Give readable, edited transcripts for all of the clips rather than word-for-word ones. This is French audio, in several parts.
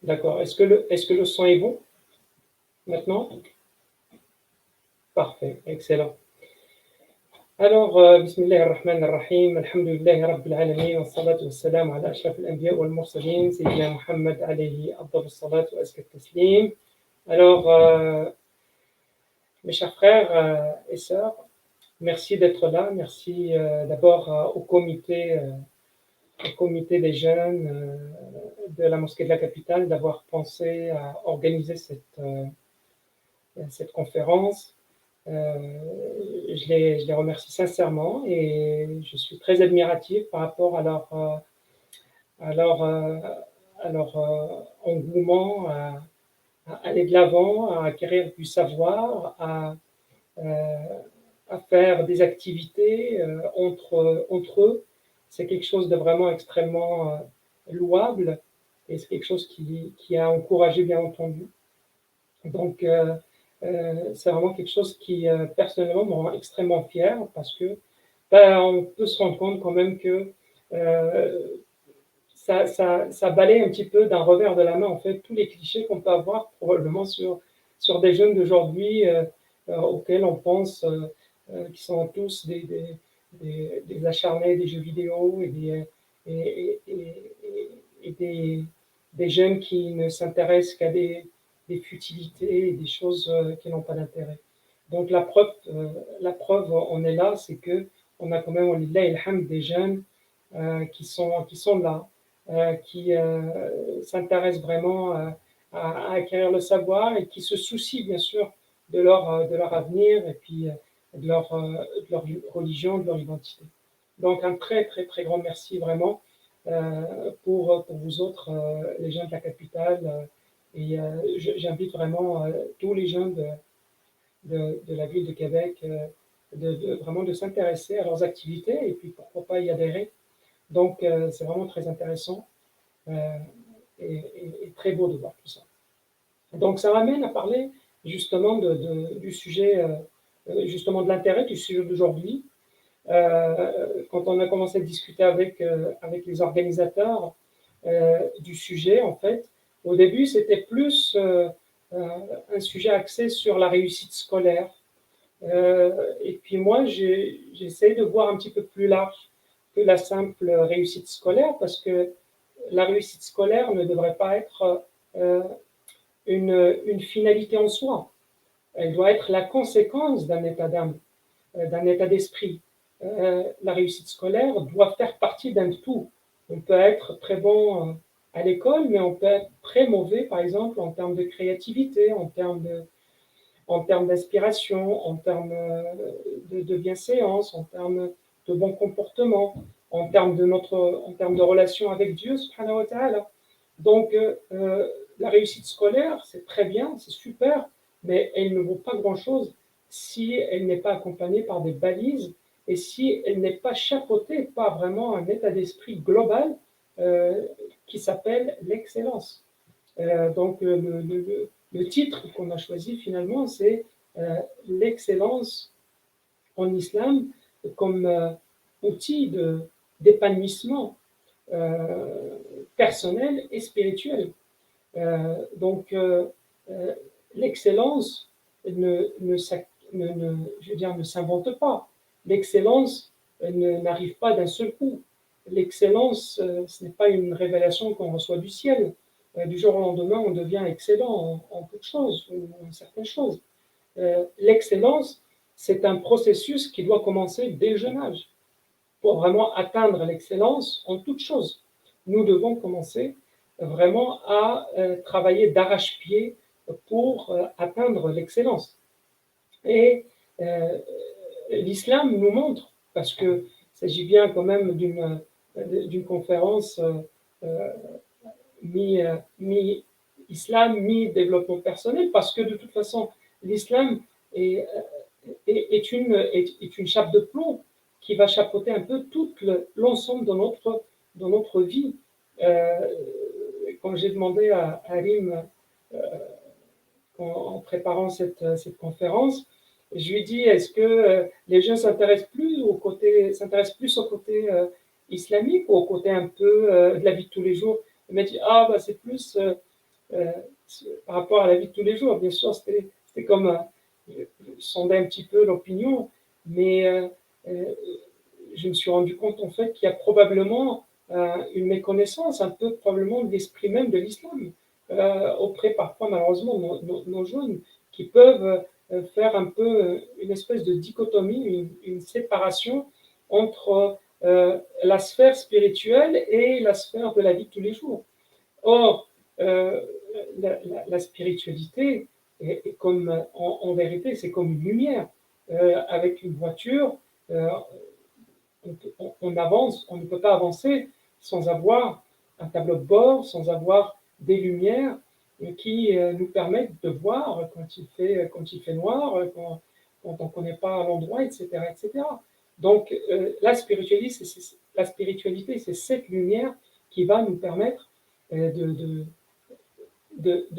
D'accord. Est-ce que le son est bon maintenant? Parfait, excellent. Alors, bismillah ar-Rahman ar-Rahim, alhamdulillahi rabbil alamin, wa salatu wa salam ala ashraf al-anbiya wal mursalin, sayyidina Muhammad alayhi afdal salatu wa azka taslim. Alors, mes chers frères et sœurs, merci d'être là. Merci d'abord au comité des jeunes de la mosquée de la capitale d'avoir pensé à organiser cette conférence. Je les remercie sincèrement et je suis très admiratif par rapport à leur, euh, à leur engouement à aller de l'avant, à acquérir du savoir, euh, à faire des activités entre eux. C'est quelque chose de vraiment extrêmement louable et c'est quelque chose qui a encouragé, bien entendu. Donc, c'est vraiment quelque chose qui, personnellement, me rend extrêmement fier parce que on peut se rendre compte quand même que euh, ça balaye un petit peu d'un revers de la main, en fait, tous les clichés qu'on peut avoir probablement sur des jeunes d'aujourd'hui auxquels on pense qui sont tous des acharnés des jeux vidéo et, et, et des jeunes qui ne s'intéressent qu'à des futilités et des choses qui n'ont pas d'intérêt. Donc la preuve, on est là, c'est que on a quand même, des jeunes qui sont là, qui s'intéressent vraiment à acquérir le savoir et qui se soucient bien sûr de leur avenir et puis de leur religion, de leur identité. Donc un très très très grand merci vraiment pour vous autres, les jeunes de la capitale. Et j'invite vraiment tous les jeunes de la ville de Québec vraiment de s'intéresser à leurs activités et puis pourquoi pas y adhérer. Donc c'est vraiment très intéressant euh, et très beau de voir tout ça. Donc ça m'amène à parler justement du sujet, justement de l'intérêt du sujet d'aujourd'hui. Quand on a commencé à discuter avec les organisateurs du sujet, en fait, au début, c'était plus un sujet axé sur la réussite scolaire. Et puis moi, j'essaie de voir un petit peu plus large que la simple réussite scolaire, parce que la réussite scolaire ne devrait pas être une finalité en soi. Elle doit être la conséquence d'un état d'âme, d'un état d'esprit. La réussite scolaire doit faire partie d'un tout. On peut être très bon à l'école, mais on peut être très mauvais, par exemple, en termes de créativité, en termes d'inspiration, en termes de bienséance, en termes de bon comportement, en termes de relation avec Dieu, subhanahu wa ta'ala. Donc, la réussite scolaire, c'est très bien, c'est super, mais elle ne vaut pas grand-chose si elle n'est pas accompagnée par des balises et si elle n'est pas chapeautée par vraiment un état d'esprit global euh, qui s'appelle l'excellence. Donc, le titre qu'on a choisi finalement, c'est l'excellence en islam comme outil d'épanouissement personnel et spirituel. Donc, l'excellence je veux dire, ne s'invente pas. L'excellence n'arrive pas d'un seul coup. L'excellence, ce n'est pas une révélation qu'on reçoit du ciel. Du jour au lendemain, on devient excellent en toutes choses ou en certaines choses. L'excellence, c'est un processus qui doit commencer dès le jeune âge. Pour vraiment atteindre l'excellence en toutes choses, nous devons commencer vraiment à travailler d'arrache-pied pour atteindre l'excellence. Et euh, l'islam nous montre, parce qu'il s'agit bien quand même d'une conférence euh, mi-islam, mi-développement personnel, parce que de toute façon, l'islam est une chape de plomb qui va chapeauter un peu tout l'ensemble de notre vie. Euh, Quand j'ai demandé à Harim, euh, en préparant cette conférence, je lui ai dit, est-ce que les jeunes s'intéressent plus au côté islamique ou au côté un peu de la vie de tous les jours? Il m'a dit, ah, bah, c'est plus euh, par rapport à la vie de tous les jours. Bien sûr, c'était comme je sondais un petit peu l'opinion, mais euh, je me suis rendu compte en fait qu'il y a probablement une méconnaissance, un peu probablement de l'esprit même de l'islam, auprès parfois malheureusement nos jeunes qui peuvent faire un peu une espèce de dichotomie, une séparation entre la sphère spirituelle et la sphère de la vie de tous les jours. Or, euh, la spiritualité est comme, en vérité, c'est comme une lumière. Avec une voiture, euh, on avance, on ne peut pas avancer sans avoir un tableau de bord, sans avoir des lumières qui nous permettent de voir quand il fait noir, quand on ne connaît pas l'endroit, etc., etc. Donc, la spiritualité, c'est cette lumière qui va nous permettre de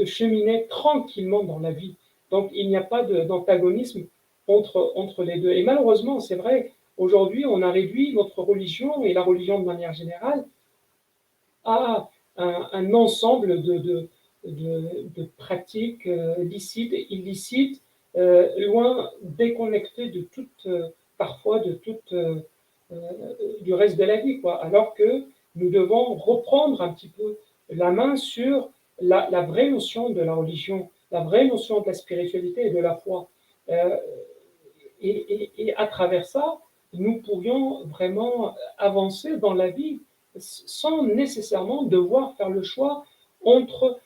cheminer tranquillement dans la vie. Donc il n'y a pas d'antagonisme entre les deux. Et malheureusement, c'est vrai, aujourd'hui, on a réduit notre religion et la religion de manière générale à un ensemble de pratiques licites et illicites, loin déconnectées de toute, parfois de toute, du reste de la vie, quoi. Alors que nous devons reprendre un petit peu la main sur la vraie notion de la religion, la vraie notion de la spiritualité et de la foi. Euh, et à travers ça, nous pourrions vraiment avancer dans la vie sans nécessairement devoir faire le choix entre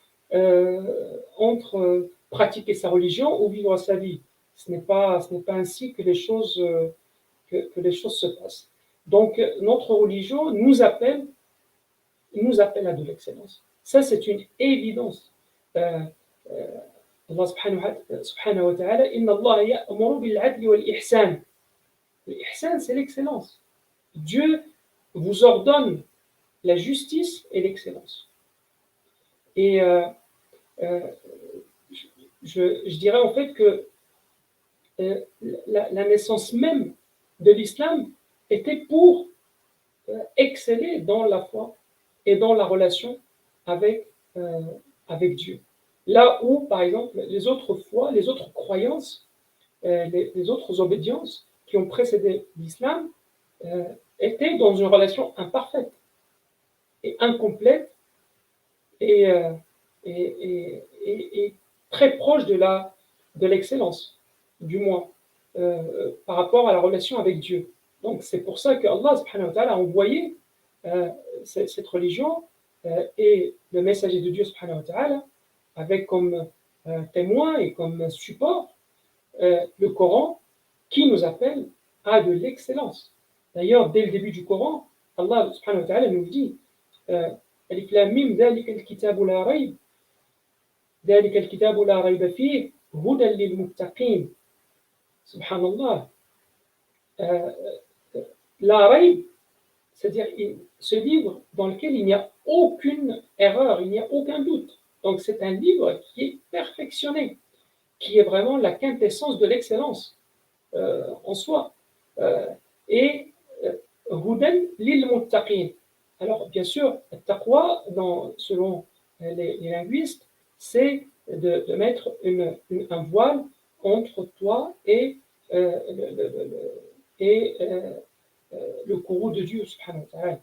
pratiquer sa religion ou vivre sa vie. Ce n'est pas ainsi que que les choses se passent. Donc, notre religion nous appelle à de l'excellence. Ça, c'est une évidence. Euh, euh, Allah subhanahu wa ta'ala, Inna Allah ya'muru bil adli wal ihsan. L'ihsan, c'est l'excellence. Dieu vous ordonne la justice et l'excellence. Et euh, je dirais en fait que la naissance même de l'islam était pour exceller dans la foi et dans la relation avec, euh, avec Dieu. Là où, par exemple, les autres foi, les autres croyances, les autres obédiences qui ont précédé l'islam euh, étaient dans une relation imparfaite et incomplète et, euh, et très proche de l'excellence, du moins, par rapport à la relation avec Dieu. Donc c'est pour ça que Allah subhanahu wa ta'ala a envoyé euh, cette religion et le messager de Dieu subhanahu wa ta'ala avec comme témoin et comme support le Coran qui nous appelle à de l'excellence. D'ailleurs, dès le début du Coran, Allah subhanahu wa ta'ala nous dit Alif Lam Mim, ذلك الكتاب لا ريب ذلك الكتاب لا ريب فيه هدى للمتقين. Subhanallah. Euh, la rayb, c'est-à-dire ce livre dans lequel il n'y a aucune erreur, il n'y a aucun doute. Donc c'est un livre qui est perfectionné, qui est vraiment la quintessence de l'excellence en soi. Euh, et Hudan lil muttaqin. Alors bien sûr, taqwa, selon les linguistes, c'est de mettre un voile entre toi et, et le courroux de Dieu subhanahu wa ta'ala.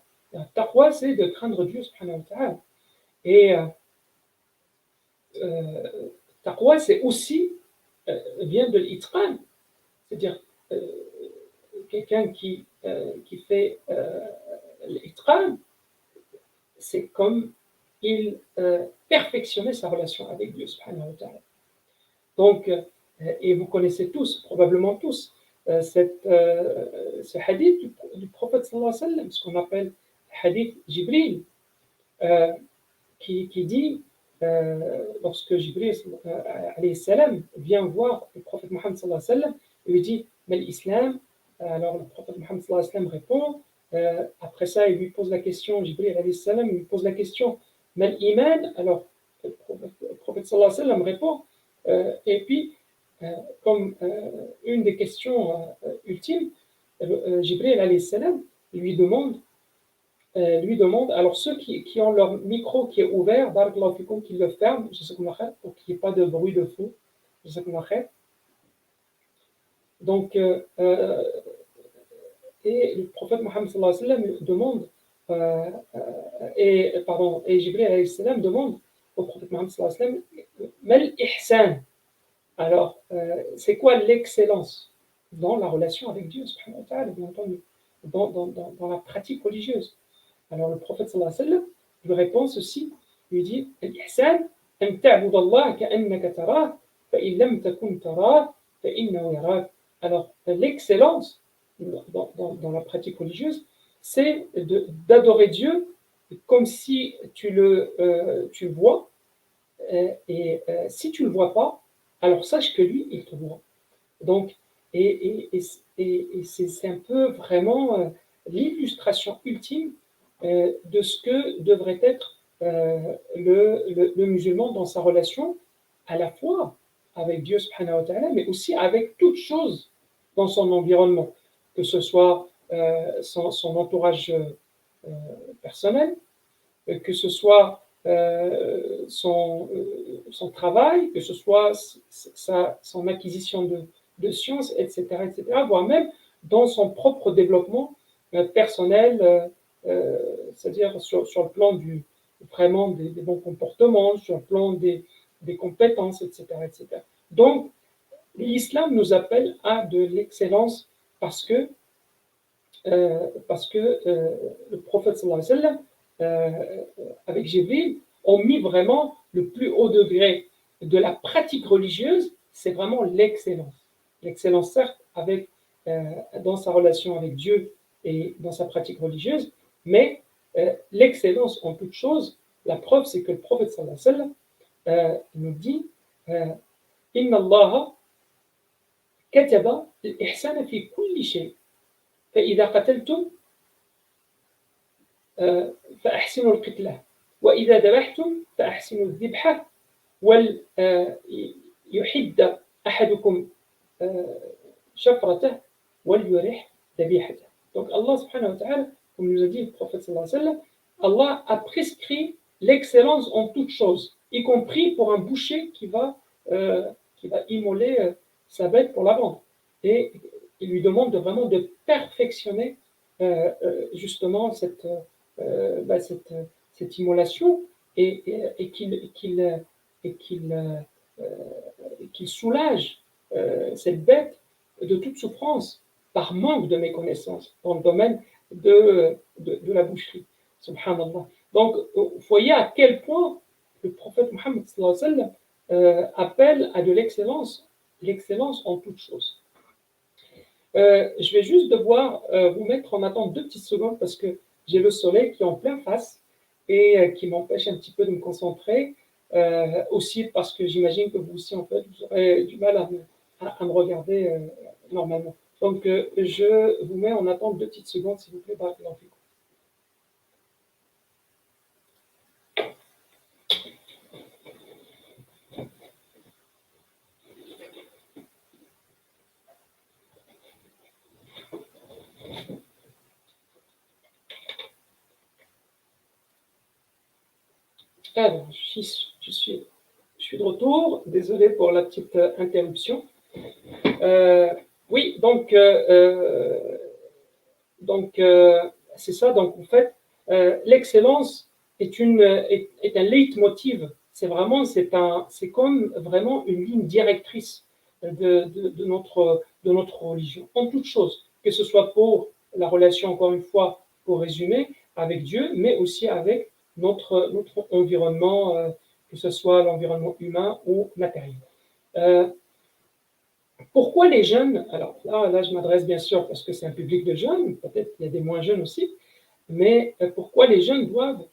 Taqwa, c'est de craindre Dieu subhanahu wa ta'ala. Et taqwa, c'est aussi vient de l'itqan, c'est-à-dire quelqu'un qui fait l'itqan, c'est comme il perfectionnait sa relation avec Dieu subhanahu wa ta'ala. Donc, et vous connaissez tous, probablement tous, ce hadith du prophète sallallahu alayhi wa sallam, ce qu'on appelle hadith Jibril, euh, qui dit, lorsque Jibril alayhi salam vient voir le prophète Mohammed sallallahu alayhi wa sallam, il lui dit, mais l'islam, alors le prophète Mohammed sallallahu alayhi wa sallam répond, après ça il lui pose la question, Jibril alayhi salam, il lui pose la question, mais l'iman, alors le prophète sallallahu alayhi wa sallam répond, et puis, comme une des questions ultimes, Jibril alayhi salam lui demande lui demande, alors ceux qui ont leur micro qui est ouvert, barakallahu fikoum, qui le ferment, pour qu'il n'y ait pas de bruit de fond. Donc, et le prophète Mohammed sallallahu alayhi wa sallam demande, et Jibril alayhi salam demande au prophète Mohammed sallallahu alayhi wa sallam, Mal ihsan. Alors, c'est quoi l'excellence dans la relation avec Dieu, subhanahu wa ta'ala, bien entendu, dans la pratique religieuse. Alors, le prophète sallallahu alayhi wa sallam lui répond ceci, lui dit, Al-ihsan, an ta'bud Allah ka'annaka tarah, fa in lam takun tarah, fa innahu yarak. Alors, l'excellence dans la pratique religieuse, c'est d'adorer Dieu comme si tu le vois, et si tu ne le vois pas, alors sache que lui, il te voit. Donc, c'est un peu vraiment l'illustration ultime de ce que devrait être le musulman dans sa relation, à la fois avec Dieu, subhanahu wa ta'ala, mais aussi avec toute chose dans son environnement, que ce soit son entourage personnel, que ce soit son travail, que ce soit son acquisition de sciences, etc., voire même dans son propre développement personnel, c'est-à-dire sur le plan vraiment des bons comportements, sur le plan des compétences, etc. Donc, l'islam nous appelle à de l'excellence parce que le prophète sallallahu alayhi wa sallam, avec Jibril, ont mis vraiment le plus haut degré de la pratique religieuse, c'est vraiment l'excellence. L'excellence, certes, dans sa relation avec Dieu et dans sa pratique religieuse, mais l'excellence en toute chose, la preuve, c'est que le prophète sallallahu alayhi wa sallam nous dit Inna Allah kataba al-ihsana fi kulli shay. فإذا قتلتم فأحسنوا القتلة وإذا ذبحتم فأحسنوا الذبحة وليحد أحدكم شفرته وليرح ذبيحته. Donc Allah subhanahu wa ta'ala, comme nous a dit le prophète sallallahu alayhi wa sallam, Allah a prescrit l'excellence en toutes choses, y compris pour un boucher qui va immoler sa bête pour la vendre. Et il lui demande vraiment de perfectionner justement cette immolation et qu'il soulage cette bête de toute souffrance par manque de méconnaissance dans le domaine de la boucherie. Subhanallah. Donc, vous voyez à quel point le prophète Mohammed sallallahu alayhi wa sallam appelle à de l'excellence en toutes choses. Je vais juste devoir vous mettre en attente 2 petites secondes parce que j'ai le soleil qui est en plein face et qui m'empêche un petit peu de me concentrer. Aussi parce que j'imagine que vous aussi, en fait, vous aurez du mal à me regarder normalement. Donc, je vous mets en attente 2 petites secondes, s'il vous plaît. Alors, je suis de retour. Désolé pour la petite interruption. Oui, donc c'est ça. Donc, en fait, l'excellence est un leitmotiv. C'est comme vraiment une ligne directrice de notre religion, en toute chose, que ce soit pour la relation, encore une fois, pour résumer, avec Dieu, mais aussi avec notre environnement, que ce soit l'environnement humain ou matériel. Pourquoi les jeunes, alors là je m'adresse bien sûr parce que c'est un public de jeunes, peut-être qu'il y a des moins jeunes aussi, mais pourquoi les jeunes doivent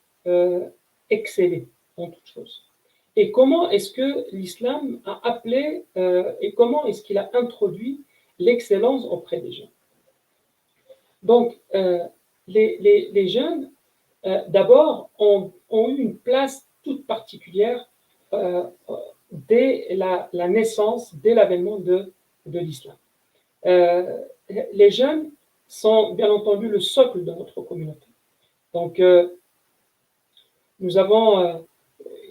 exceller en toute chose? Et comment est-ce que l'islam a appelé et comment est-ce qu'il a introduit l'excellence auprès des jeunes? Donc, les jeunes, d'abord, ont eu une place toute particulière dès la naissance, dès l'avènement de l'islam. Les jeunes sont bien entendu le socle de notre communauté. Donc, nous avons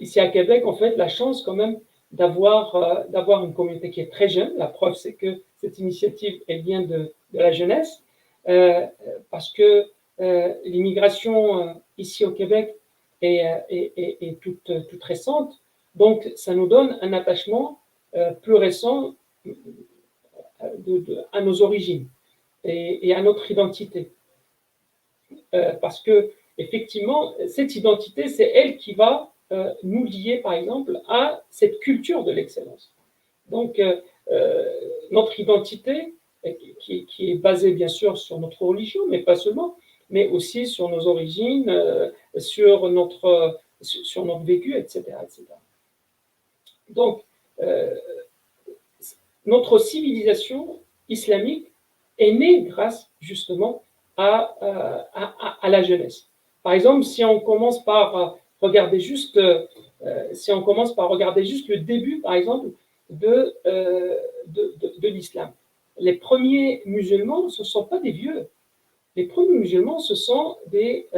ici à Québec, en fait, la chance quand même d'avoir une communauté qui est très jeune. La preuve, c'est que cette initiative, elle vient de la jeunesse, parce que l'immigration ici au Québec est toute récente. Donc, ça nous donne un attachement plus récent à nos origines et à notre identité. Parce que, effectivement, cette identité, c'est elle qui va nous lier, par exemple, à cette culture de l'excellence. Donc, notre identité, qui est basée bien sûr sur notre religion, mais pas seulement, mais aussi sur nos origines, sur notre vécu, etc., etc. Donc, euh, notre civilisation islamique est née grâce justement à la jeunesse. Par exemple, si on commence par regarder juste, si on commence par regarder juste le début, par exemple, de l'islam. Les premiers musulmans, ce ne sont pas des vieux. Les premiers musulmans, ce sont des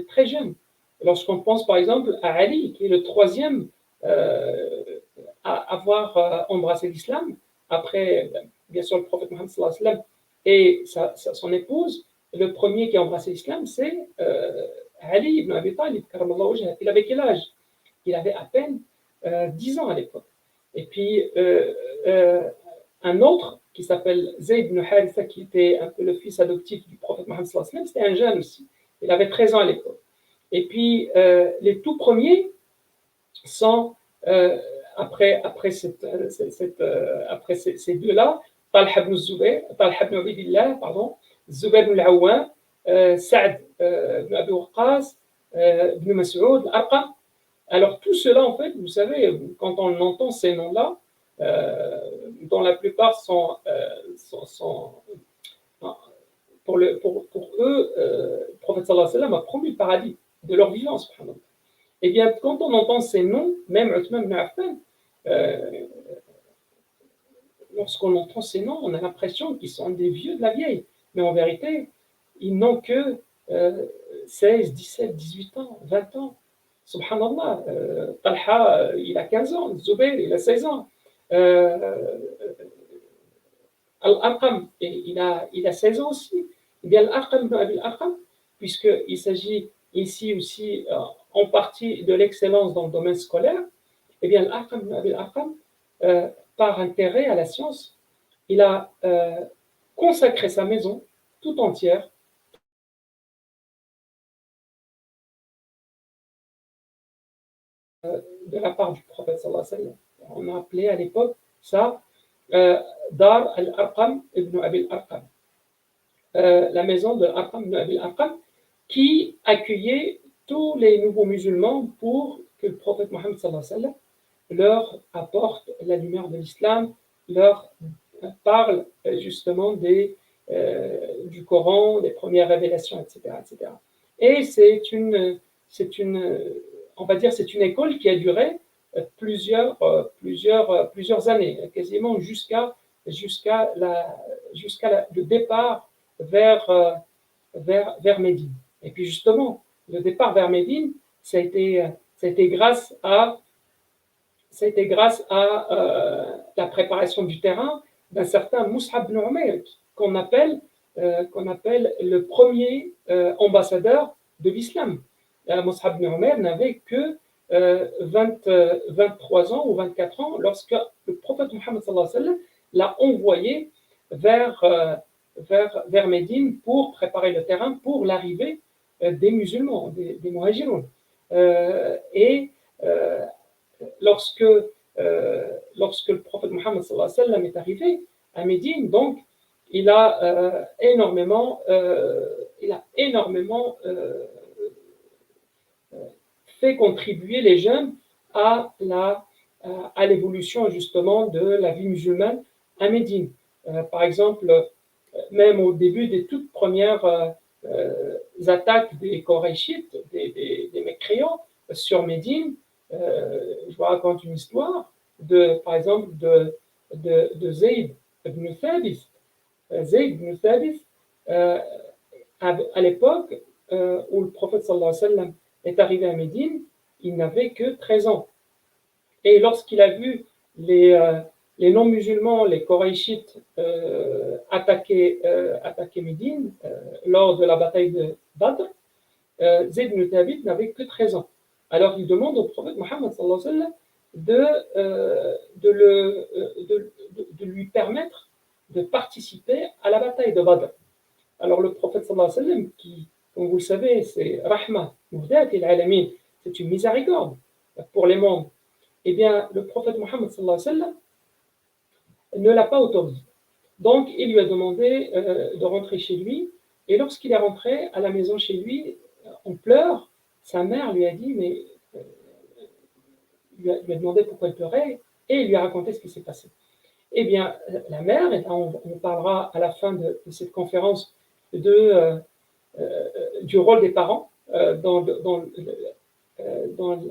très jeunes. Lorsqu'on pense par exemple à Ali, qui est le troisième à avoir embrassé l'islam, après, bien sûr, le prophète Mohammed sallallahu alayhi wa sallam et son épouse, le premier qui a embrassé l'islam, c'est Ali ibn Abi Talib. Il avait quel âge? Il avait à peine 10 ans à l'époque. Et puis, un autre qui s'appelle Zayd ibn Haritha, qui était un peu le fils adoptif du prophète Mohammed sallallahu alayhi wa sallam, c'était un jeune aussi. Il avait 13 ans à l'époque. Et puis, les tout premiers sont, après ces deux-là, Talha ibn Zubayr, Talha ibn Ubaydillah, pardon, Zubayr ibn al-Awwam, Saad ibn Abi Waqqas, ibn Mas'ud, Arqam. Alors tout cela, en fait, vous savez, quand on entend ces noms-là, dont la plupart sont pour eux, le prophète sallallahu alayhi wa sallam a promis le paradis de leur vivant, subhanallah. Eh bien, quand on entend ces noms, même Uthman ibn Affan, euh, lorsqu'on entend ces noms, on a l'impression qu'ils sont des vieux de la vieille. Mais en vérité, ils n'ont que 16, 17, 18 ans, 20 ans. Subhanallah, Talha, il a 15 ans, Zubayr, il a 16 ans. Al-Arqam, il a 16 ans aussi. Eh bien, Al-Arqam ibn Abi al-Arqam, puisqu'il s'agit ici aussi en partie de l'excellence dans le domaine scolaire, eh bien, Al-Arqam ibn Abi al-Arqam, par intérêt à la science, il a consacré sa maison tout entière de la part du prophète sallallahu alayhi wa sallam. On a appelé à l'époque ça Dar al-Arqam ibn Abi al-Arqam. La maison de Arqam ibn Abi al-Arqam, qui accueillait tous les nouveaux musulmans pour que le prophète Mohammed sallallahu alayhi wa sallam leur apporte la lumière de l'islam, leur parle justement du Coran, des premières révélations, etc., etc. Et on va dire, c'est une école qui a duré plusieurs années, quasiment jusqu'à le départ vers Médine. Et puis justement, le départ vers Médine, ça a été grâce à la préparation du terrain d'un certain Mus'ab ibn Umayr, qu'on appelle le premier ambassadeur de l'islam. Mus'ab ibn Umayr n'avait que 23 ans ou 24 ans lorsque le prophète Mohammed sallallahu alayhi wa sallam l'a envoyé vers Médine pour préparer le terrain pour l'arrivée des musulmans, des muhajiroun. Et lorsque le prophète Mohammed sallallahu alayhi wa sallam est arrivé à Médine, donc il a énormément fait contribuer les jeunes à l'évolution justement de la vie musulmane à Médine. Par exemple, même au début des toutes premières attaques des Korachites, des mécréants sur Médine, je vous raconte une histoire par exemple, de Zayd ibn Thabit. Zayd ibn Thabit, à l'époque, où le prophète sallallahu alayhi wa sallam est arrivé à Médine, il n'avait que 13 ans. Et lorsqu'il a vu les non-musulmans, les Koraïchites, attaquer Médine lors de la bataille de Badr, Zayd ibn Thabit n'avait que 13 ans. Alors il demande au prophète Mohammed sallallahu alayhi wa sallam de lui permettre de participer à la bataille de Badr. Alors le prophète sallallahu alayhi wa sallam, qui, comme vous le savez, c'est Rahma, Muhdat il-Alamin, c'est une miséricorde pour les mondes. Eh bien, le prophète Mohammed sallallahu alayhi wa sallam ne l'a pas autorisé. Donc, il lui a demandé de rentrer chez lui. Et lorsqu'il est rentré à la maison chez lui, en pleurs, sa mère lui a dit, mais lui a demandé pourquoi elle pleurait, et il lui a raconté ce qui s'est passé. Eh bien, la mère, et là on parlera à la fin de cette conférence du rôle des parents dans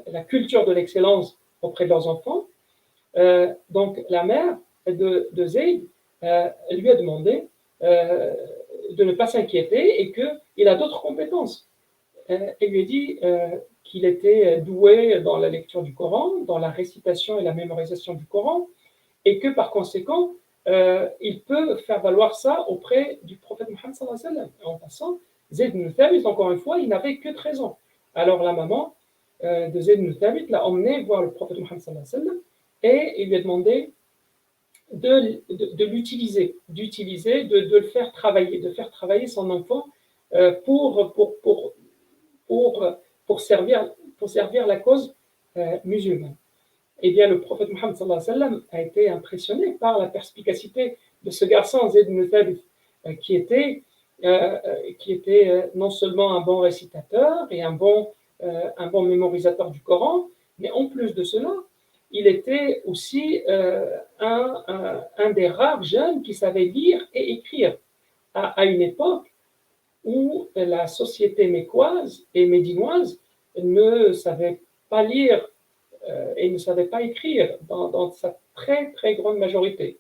la culture de l'excellence auprès de leurs enfants. Donc, la mère de Zayd lui a demandé de ne pas s'inquiéter et qu'il a d'autres compétences. Elle lui a dit qu'il était doué dans la lecture du Coran, dans la récitation et la mémorisation du Coran, et que par conséquent, il peut faire valoir ça auprès du prophète Mohammed sallallahu alayhi wa sallam. En passant, Zayd ibn Thabit, encore une fois, il n'avait que 13 ans. Alors la maman de Zayd ibn Thabit l'a emmené voir le prophète Mohammed sallallahu alayhi wa sallam, et il lui a demandé de l'utiliser, de le faire travailler, de faire travailler son enfant pour servir la cause musulmane. Eh bien, le prophète Mohammed sallallahu alayhi wa sallam a été impressionné par la perspicacité de ce garçon, Zayd ibn Thabit, qui était non seulement un bon récitateur et un bon mémorisateur du Coran, mais en plus de cela, il était aussi un des rares jeunes qui savait lire et écrire à une époque où la société mécoise et médinoise ne savait pas lire et ne savait pas écrire dans sa très très grande majorité.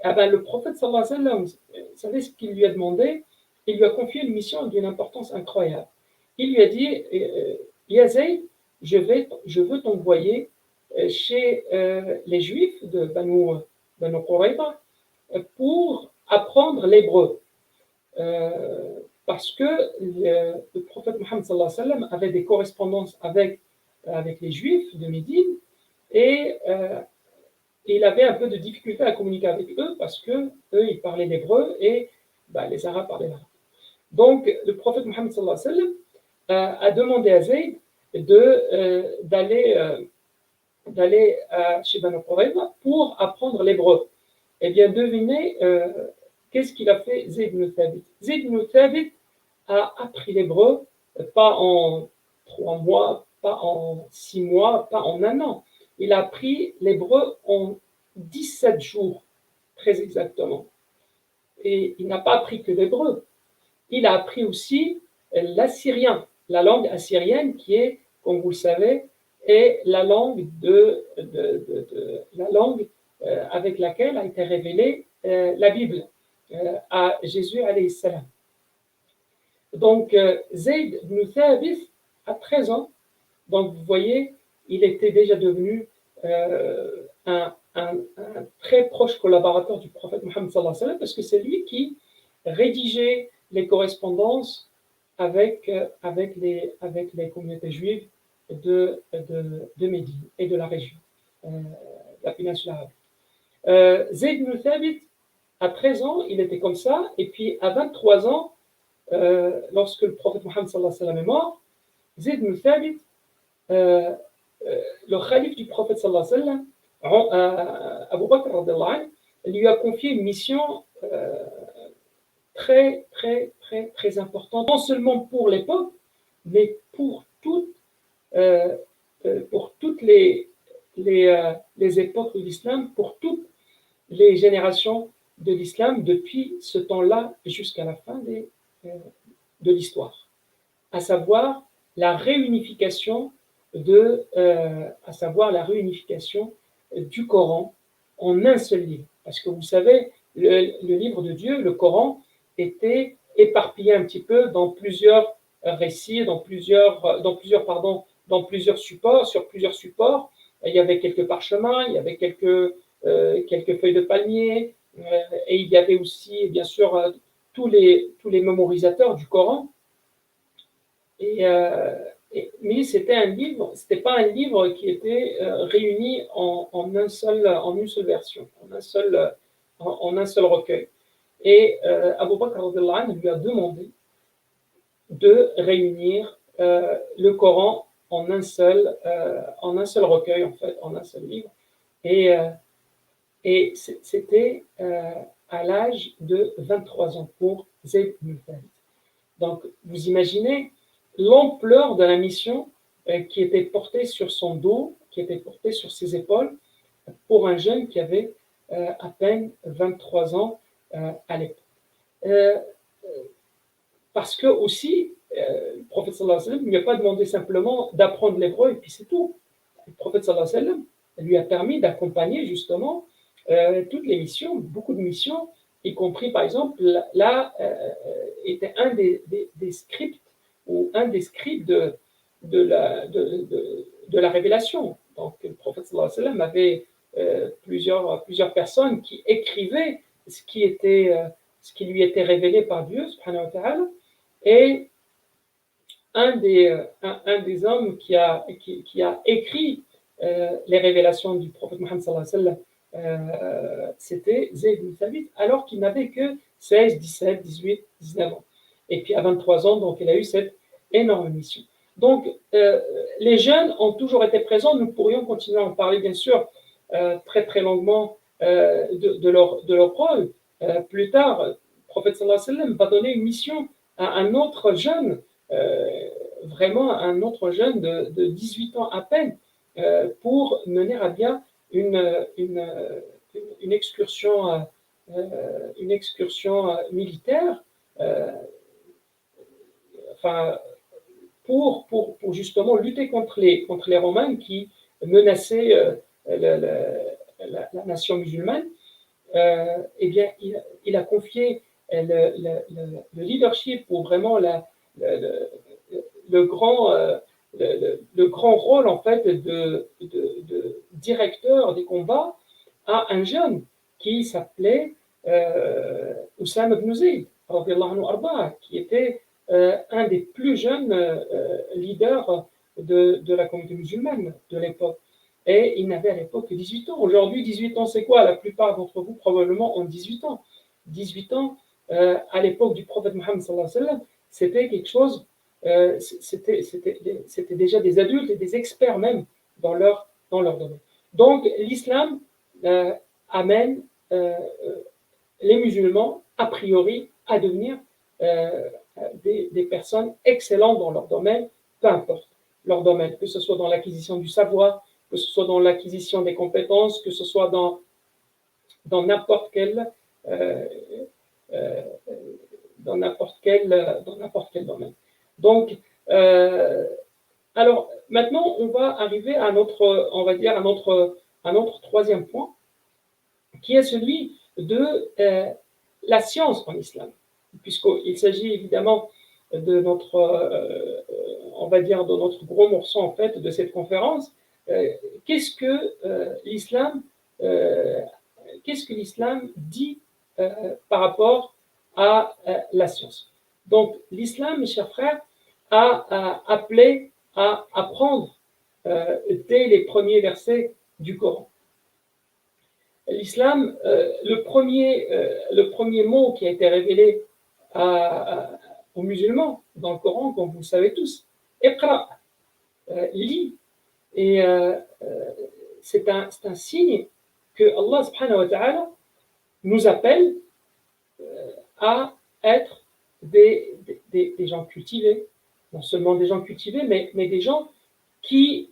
Ah ben, le prophète sallallahu alayhi wa sallam, vous savez ce qu'il lui a demandé? Il lui a confié une mission d'une importance incroyable. Il lui a dit, Ya Zayd, je veux t'envoyer chez les Juifs de Banu Qurayza pour apprendre l'hébreu. Parce que le prophète Mohammed sallallahu alayhi wa sallam avait des correspondances avec les Juifs de Médine et il avait un peu de difficulté à communiquer avec eux parce que eux ils parlaient l'hébreu et les Arabes parlaient l'arabe. Donc le prophète Mohammed sallallahu alayhi wa sallam a demandé à Zayd d'aller chez Banu Qurayza pour apprendre l'hébreu. Eh bien, devinez qu'est-ce qu'il a fait Zayd ibn Thabit. Zayd ibn Thabit a appris l'hébreu pas en 3 mois, pas en 6 mois, pas en 1 an. Il a appris l'hébreu en 17 jours, très exactement. Et il n'a pas appris que l'hébreu. Il a appris aussi l'assyrien, la langue assyrienne qui est, comme vous le savez, est la langue avec laquelle a été révélée la Bible à Jésus alayhi salam. Donc Zayd ibn Thabit a 13 ans, donc vous voyez, il était déjà devenu un très proche collaborateur du prophète Mohammed sallallahu alayhi wa sallam, parce que c'est lui qui rédigeait les correspondances avec les communautés juives de Médine et de la région, de la péninsule arabique. Zayd ibn Thabit, à 13 ans, il était comme ça, et puis à 23 ans, lorsque le prophète Mohammed sallallahu alayhi wa sallam est mort, Zayd ibn Thabit, le calife du prophète sallallahu alayhi wa sallam, Abu Bakr radhiyallahu anhu, lui a confié une mission très, très, très, très importante, non seulement pour l'époque, mais pour toutes les époques de l'islam, pour toutes les générations de l'islam, depuis ce temps-là jusqu'à la fin de l'histoire, à savoir la réunification du Coran en un seul livre. Parce que vous savez, le livre de Dieu, le Coran, était éparpillé un petit peu dans plusieurs récits, dans plusieurs supports, sur plusieurs supports. Il y avait quelques parchemins, il y avait quelques feuilles de palmier, et il y avait aussi, bien sûr, tous les mémorisateurs du Coran. Et, mais c'était pas un livre qui était réuni en une seule version, en un seul recueil. Et Abu Bakr lui a demandé de réunir le Coran en un seul recueil, en fait, en un seul livre. Et, c'était à l'âge de 23 ans pour Zayd ibn Thabit. Donc, vous imaginez l'ampleur de la mission qui était portée sur son dos, qui était portée sur ses épaules, pour un jeune qui avait à peine 23 ans à l'époque. Parce que aussi, le prophète sallallahu alayhi wa sallam ne lui a pas demandé simplement d'apprendre l'hébreu et puis c'est tout. Le prophète sallallahu alayhi wa sallam lui a permis d'accompagner justement toutes les missions, beaucoup de missions, y compris par exemple, là était un des scripts ou un des scripts de la révélation. Donc le prophète sallallahu alayhi wa sallam avait plusieurs personnes qui écrivaient ce qui lui était révélé par Dieu, subhanahu wa ta'ala, et un des hommes qui a écrit les révélations du prophète Mohammed sallallahu alayhi wa sallam, c'était Zayd ibn Thabit, alors qu'il n'avait que 16, 17, 18, 19 ans. Et puis à 23 ans, donc il a eu cette énorme mission. Donc les jeunes ont toujours été présents, nous pourrions continuer à en parler bien sûr très très longuement de leur rôle. Plus tard, le prophète sallallahu alayhi wa sallam va donner une mission à un autre jeune, vraiment un autre jeune de 18 ans à peine, pour mener à bien une excursion militaire, enfin, pour justement lutter contre les Romains qui menaçaient la nation musulmane. Eh bien, il a confié le leadership ou vraiment le grand rôle en fait de directeur des combats à un jeune qui s'appelait Oussama ibn Zayd, qui était un des plus jeunes leaders de la communauté musulmane de l'époque. Et il n'avait à l'époque que 18 ans. Aujourd'hui, 18 ans, c'est quoi? La plupart d'entre vous, probablement, ont 18 ans. 18 ans, à l'époque du prophète Mohammed sallallahu alayhi wa sallam, c'était quelque chose, c'était déjà des adultes et des experts même dans leur domaine. Donc, l'islam amène les musulmans, a priori, à devenir des personnes excellentes dans leur domaine, peu importe leur domaine, que ce soit dans l'acquisition du savoir, que ce soit dans l'acquisition des compétences, que ce soit dans n'importe quel domaine. Donc, alors maintenant, on va arriver à notre troisième point, qui est celui de la science en islam, puisqu'il s'agit évidemment de notre, de notre gros morceau en fait de cette conférence. Qu'est-ce que l'islam dit par rapport à la science? Donc l'islam, mes chers frères, a appelé à apprendre dès les premiers versets du Coran. L'islam, le premier mot qui a été révélé aux musulmans dans le Coran, comme vous le savez tous, Iqra, lis. Et c'est un signe que Allah subhanahu wa ta'ala nous appelle à être des gens cultivés, non seulement des gens cultivés, mais des gens qui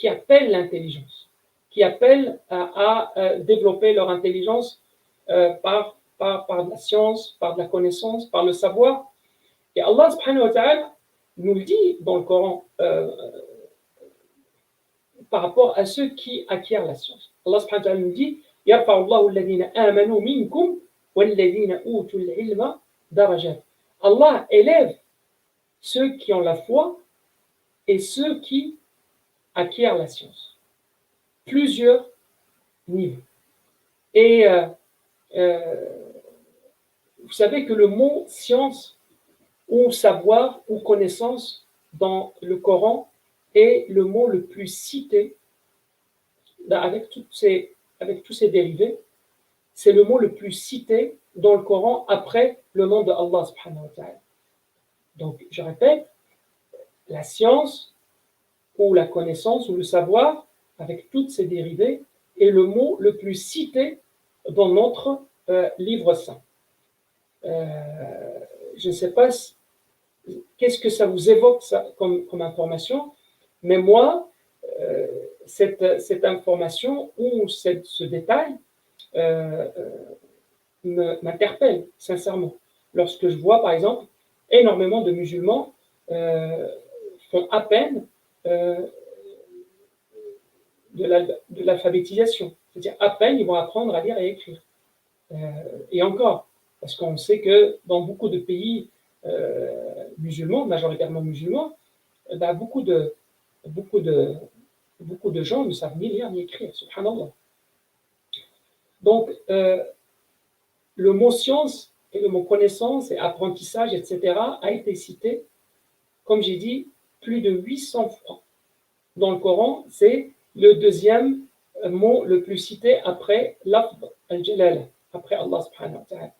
appellent l'intelligence, qui appellent à développer leur intelligence par de la science, par de la connaissance, par le savoir. Et Allah subhanahu wa ta'ala nous le dit dans le Coran par rapport à ceux qui acquièrent la science. Allah subhanahu wa ta'ala nous dit يَرْفَعُ اللَّهُ الَّذِينَ آمَنُوا مِنْكُمْ وَالَّذِينَ أُوتُوا الْعِلْمَ دَرَجَاتٍ. Allah élève ceux qui ont la foi et ceux qui acquièrent la science. Plusieurs niveaux. Et vous savez que le mot science ou savoir ou connaissance dans le Coran est le mot le plus cité avec tous ces dérivés. C'est le mot le plus cité dans le Coran après le nom de Allah subhanahu wa ta'ala. Donc, je répète, la science ou la connaissance ou le savoir avec toutes ces dérivés est le mot le plus cité dans notre livre saint. Je ne sais pas qu'est-ce que ça vous évoque ça, comme information, mais moi, cette information ou ce détail m'interpelle sincèrement. Lorsque je vois, par exemple, énormément de musulmans font à peine de l'alphabétisation. C'est-à-dire à peine ils vont apprendre à lire et écrire. Et encore, parce qu'on sait que dans beaucoup de pays musulmans, majoritairement musulmans, bah, beaucoup de gens ne savent ni lire ni écrire, subhanallah. Donc, le mot science et le mot connaissance et apprentissage, etc., a été cité, comme j'ai dit, plus de 800 fois. Dans le Coran, c'est le deuxième mot le plus cité après l'afd al-jalal, après Allah subhanahu wa ta'ala.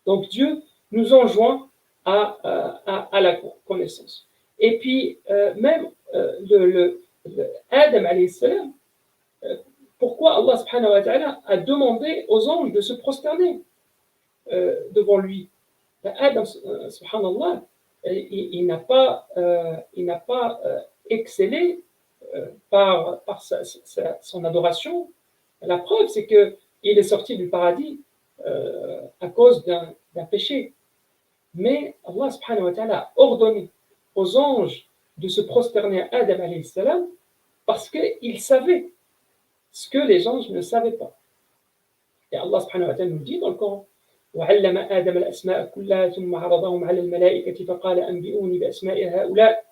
Donc Dieu nous enjoint à la connaissance. Et puis, même Adam alayhi salam, pourquoi Allah subhanahu wa ta'ala a demandé aux anges de se prosterner devant lui. Adam, subhanallah, il n'a pas excellé par son adoration. La preuve, c'est qu'il est sorti du paradis à cause d'un péché. Mais Allah subhanahu wa ta'ala a ordonné aux anges de se prosterner à Adam alayhi salam parce qu'il savait ce que les anges ne savaient pas. Et Allah subhanahu wa ta'ala nous dit dans le Coran وعلم آدم الأسماء كلها ثم عرضهم على الملائكة فقال أنبئوني بأسماء هؤلاء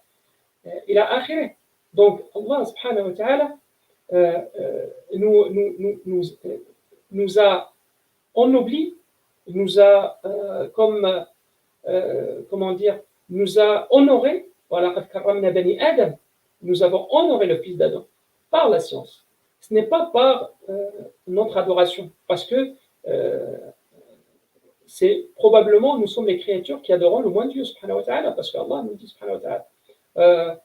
إلى آخره. Donc Allah subhanahu wa ta'ala nous a ennoblis, nous a nous a honorés. وَلَقَدْ كَرَّمْنَا بَنِي آدَمَ. Nous avons honoré le fils d'Adam par la science. Ce n'est pas par notre adoration, parce que c'est probablement, nous sommes les créatures qui adorons le moins Dieu, subhanahu wa ta'ala, parce qu'Allah nous dit, subhanahu wa ta'ala,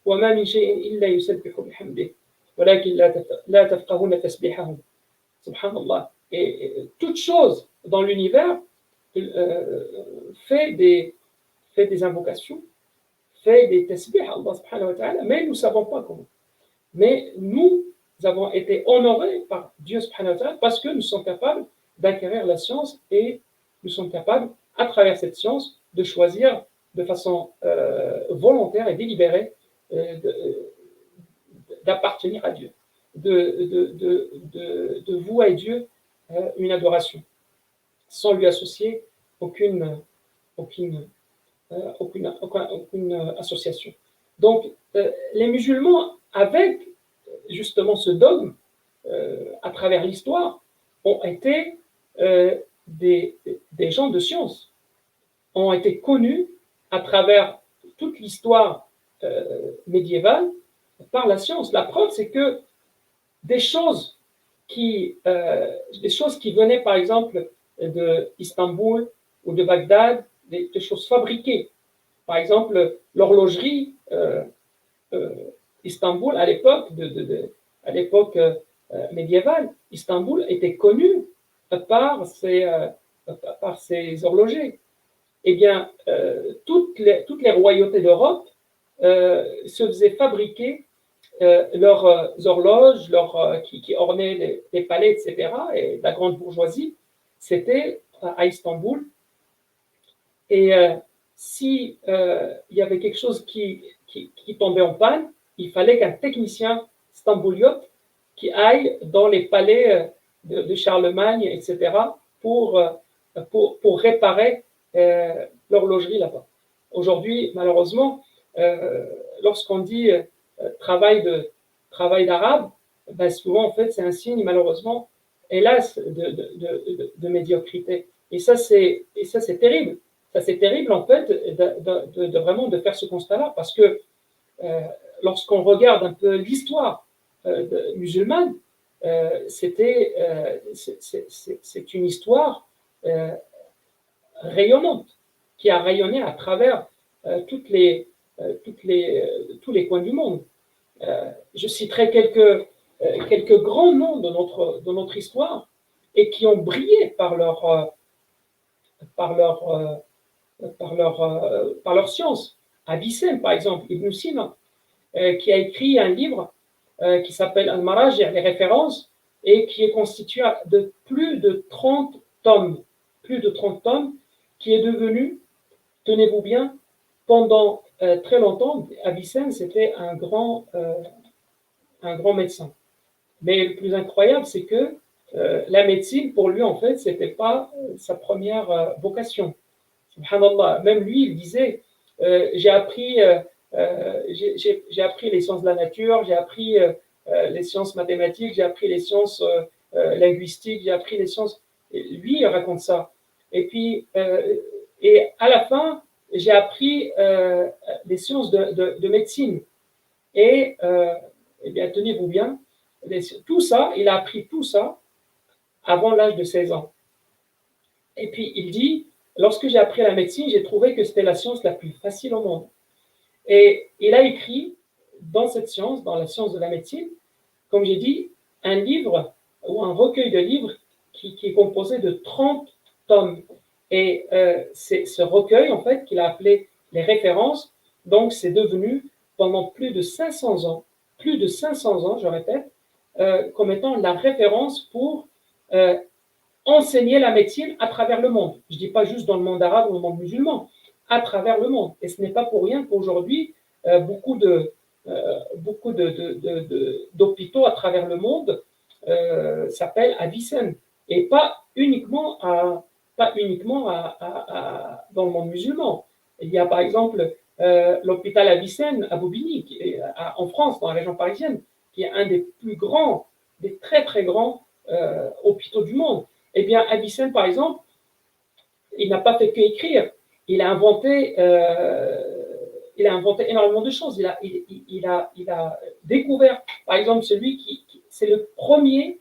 وَمَا مِنْ شَيْءٍ إِلَّا يُسَبِّحُ بِحَمْدِهِ وَلَكِنْ لَا تَفْقَهُونَ تَسْبِيحَهُمْ. Subhanallah. Et toute chose dans l'univers fait des invocations, fait des tasbih à Allah subhanahu wa ta'ala, mais nous ne savons pas comment. Mais nous avons été honorés par Dieu subhanahu wa ta'ala parce que nous sommes capables d'acquérir la science et nous sommes capables, à travers cette science, de choisir de façon volontaire et délibérée d'appartenir à Dieu, de vouer à Dieu une adoration, sans lui associer aucune association. Donc, les musulmans, avec justement ce dogme, à travers l'histoire, ont été des gens de science, ont été connus à travers toute l'histoire médiévale par la science. La preuve, c'est que des choses qui venaient, par exemple, d'Istanbul ou de Bagdad, des choses fabriquées. Par exemple, l'horlogerie Istanbul, à l'époque médiévale, Istanbul était connue par ses horlogers. Eh bien, toutes les royautés d'Europe se faisaient fabriquer leurs horloges, qui ornaient les palais, etc., et la grande bourgeoisie, c'était à Istanbul. Et si il y avait quelque chose qui tombait en panne, il fallait qu'un technicien stambouliote qui aille dans les palais de Charlemagne, etc., pour réparer l'horlogerie là-bas. Aujourd'hui, malheureusement, lorsqu'on dit travail d'arabe, ben souvent, en fait, c'est un signe, malheureusement, hélas, de médiocrité. Et ça, c'est terrible. Ça, c'est terrible, en fait, vraiment de faire ce constat-là, parce que euh, lorsqu'on regarde un peu l'histoire musulmane, c'est une histoire euh, rayonnante qui a rayonné à travers tous les coins du monde. Je citerai quelques grands noms de notre histoire et qui ont brillé par leur, par leur science. Avicenne, par exemple, Ibn Sina, qui a écrit un livre qui s'appelle Al-Maraj, les références, et qui est constitué de plus de 30 tomes, plus de 30 tomes, qui est devenu, tenez-vous bien, pendant très longtemps, Avicenne, c'était un grand médecin. Mais le plus incroyable, c'est que la médecine, pour lui, en fait, c'était pas sa première vocation. Subhanallah, même lui, il disait, j'ai appris, j'ai appris les sciences de la nature, j'ai appris les sciences mathématiques, j'ai appris les sciences linguistiques, j'ai appris les sciences. Et lui, il raconte ça. Et puis, et à la fin, j'ai appris les sciences de médecine. Et, eh bien, tenez-vous bien, tout ça, il a appris tout ça avant l'âge de 16 ans. Et puis, il dit, lorsque j'ai appris la médecine, j'ai trouvé que c'était la science la plus facile au monde. Et il a écrit dans cette science, dans la science de la médecine, comme j'ai dit, un livre ou un recueil de livres qui est composé de 30 tomes. Et c'est ce recueil, en fait, qu'il a appelé les références. Donc, c'est devenu, pendant plus de 500 ans, je répète, comme étant la référence pour enseigner la médecine à travers le monde. Je ne dis pas juste dans le monde arabe ou dans le monde musulman, à travers le monde. Et ce n'est pas pour rien qu'aujourd'hui, beaucoup d'hôpitaux à travers le monde s'appellent Avicenne. Et pas uniquement dans le monde musulman. Il y a par exemple l'hôpital Avicenne à Bobigny, en France, dans la région parisienne, qui est un des plus grands, des très très grands hôpitaux du monde. Eh bien, Avicenne, par exemple, il n'a pas fait qu'écrire. Il a inventé, il a inventé énormément de choses. Il a découvert, par exemple, c'est le premier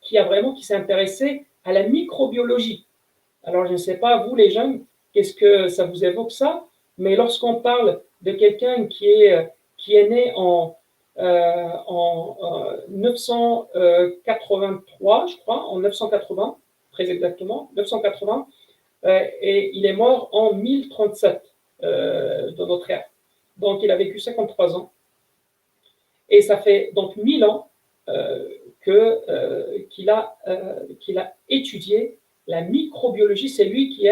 qui s'est intéressé à la microbiologie. Alors, je ne sais pas, vous les jeunes, qu'est-ce que ça vous évoque ça? Mais lorsqu'on parle de quelqu'un qui est né en 983, je crois, en 980, très exactement, 980, et il est mort en 1037 de notre ère. Donc, il a vécu 53 ans. Et ça fait donc 1000 ans qu'il a étudié la microbiologie. C'est lui qui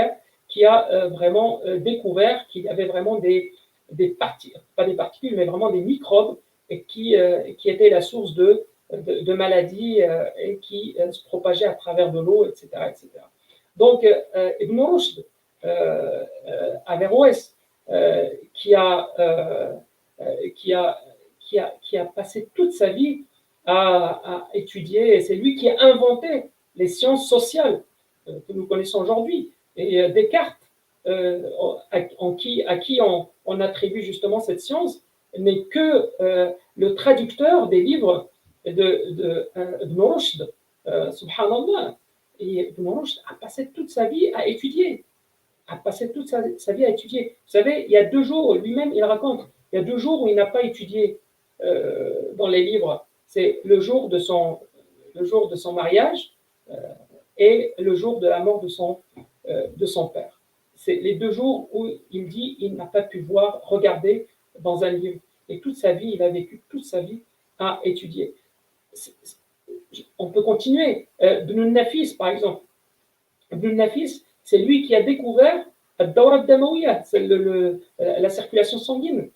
a vraiment découvert qu'il y avait vraiment des particules, pas des particules, mais vraiment des microbes et qui étaient la source de maladies et qui se propageaient à travers de l'eau, etc., etc. Donc, Ibn Rushd, Averroès, qui a, qui a qui a passé toute sa vie à étudier, et c'est lui qui a inventé les sciences sociales que nous connaissons aujourd'hui. Et Descartes, à qui on attribue justement cette science, n'est que le traducteur des livres de Rushd, subhanallah. Et Ibn Rushd a passé toute sa vie à étudier, vie à étudier. Vous savez, il y a 2 jours, lui-même, il raconte, il y a 2 jours où il n'a pas étudié dans les livres. C'est le jour de son mariage et le jour de la mort de son père. C'est les 2 jours où il dit il n'a pas pu regarder dans un livre. Et toute sa vie, il a vécu toute sa vie à étudier. On peut continuer. Ibn Nafis, par exemple. Ibn Nafis, c'est lui qui a découvert c'est la circulation sanguine.